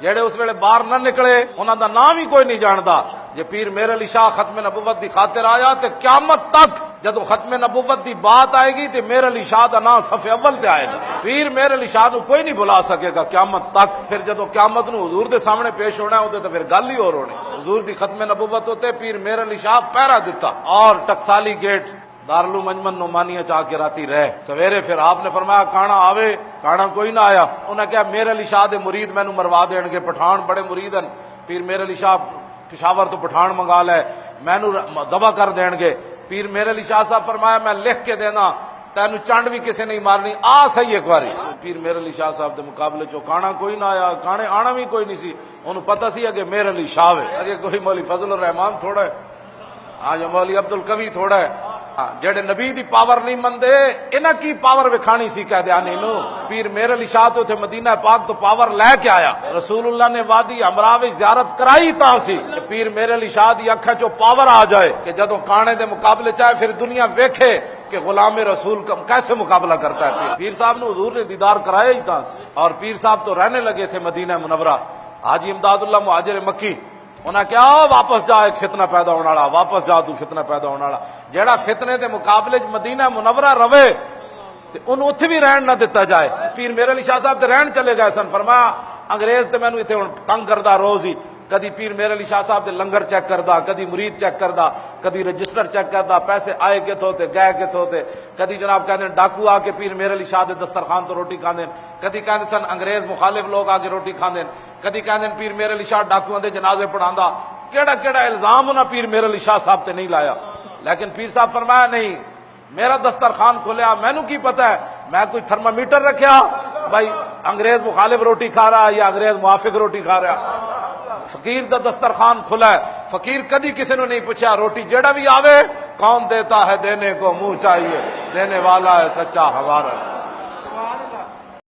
جڑے اس ویلے باہر نہ نکلے انہاں دا نام ہی کوئی نہیں جاندا. جے پیر میر علی شاہ ختم نبوت دی خاطر آیا تے قیامت تک جدو ختم نبوت دی بات آئے گی تے میر علی شاہ دا نام صف اول تے آئے گا. پیر میر علی شاہ نو کوئی نہیں بلا سکے گا قیامت تک. پھر جدو قیامت نو حضور دے سامنے پیش ہونا ہے تے پھر گل ہی اور ہونی. حضور دی ختم نبوت ہوتے پیر میر علی شاہ پہرا دیتا اور ٹکسالی گیٹ دارالعلوم انجمن نعمانیہ چاہ کے راتی رہے. سویرے پھر آپ نے فرمایا کانا آوے، کانا کوئی نہ آیا. انہیں کہا میر علی شاہ دے مرید مینوں مروا دین گے، پٹھان بڑے مرید ہیں. پیر میر علی شاہ پشاور تو پٹھان منگا لے، مینوں ذبح کر دین گے. پیر میر علی شاہ صاحب فرمایا میں لکھ کے دینا، تینوں چنڈ بھی کسی نہیں مارنی، آ صحیح ایک باری. پیر میر علی شاہ صاحب دے مقابلے چو کانا کوئی نہ آیا. کانے آنا بھی کوئی نہیں سی، انہوں پتہ سی اگے میر علی شاہ ہے، اگے کوئی مولوی فضل الرحمان تھوڑا ہے، ہاں جو مولوی عبد القوی تھوڑا ہے. جڑے نبی دی پاور نہیں مندے انہاں کی پاور وکھانی سی کہہ دیانے نو. پیر میر علی شاہ تو تھے مدینہ پاک تو پاور لے کے آیا. رسول اللہ نے وادی امراء وچ زیارت کرائی تاں سی پیر میر علی شاہ دی اکھاں چوں پاور آ جائے کہ جدوں کانے دے مقابلے چاہے پھر دنیا ویکھے کہ غلام رسول کا کیسے مقابلہ کرتا ہے. پیر صاحب نے حضور نے دیدار کرایا ہی تاں سی. اور پیر صاحب تو رہنے لگے تھے مدینہ منورہ. حاجی امداد اللہ مہاجر مکی انہاں کیا واپس جا، ایک فتنہ پیدا ہونے والا، واپس جا تو فتنہ پیدا ہونے والا. جیڑا فتنے دے مقابلے مدینہ منورہ رہے تے انہوں اتھے بھی رہن نہ دیتا جائے. پیر میر علی شاہ صاحب تے رہن چلے گئے سن. فرمایا انگریز تے مینوں ایتھے ہن تنگ کردا روز ہی، کدی پیر میر علی شاہ صاحب دے لنگر چیک کردا، کدی مرید چیک کردا، کدی رجسٹر چیک کردا، پیسے آئے کتھوں تے گئے کتھوں تے. کدی جناب کہندے ڈاکو آ کے پیر میر علی شاہ دے دسترخوان تو روٹی کھاندے، کدی کہندے سن انگریز مخالف لوگ آ کے روٹی کھاندے، کدی کہندے پیر میر علی شاہ ڈاکوؤں دے جنازے پڑھاندا. کیڑا کیڑا الزام انہاں پیر میر علی شاہ صاحب تے نہیں لایا. لیکن پیر صاحب فرمایا نہیں، میرا دسترخوان کھولیا، مینوں کی پتہ ہے میں کوئی تھرمامیٹر رکھیا بھائی انگریز مخالف روٹی کھا رہا یا انگریز موافق روٹی کھا رہا. فقیر دا دسترخوان کھلا ہے، فقیر کدی کسی نے نہیں پوچھا روٹی جیڑا بھی آوے کون دیتا ہے دینے کو منہ چاہیے، دینے والا ہے سچا ہمارا.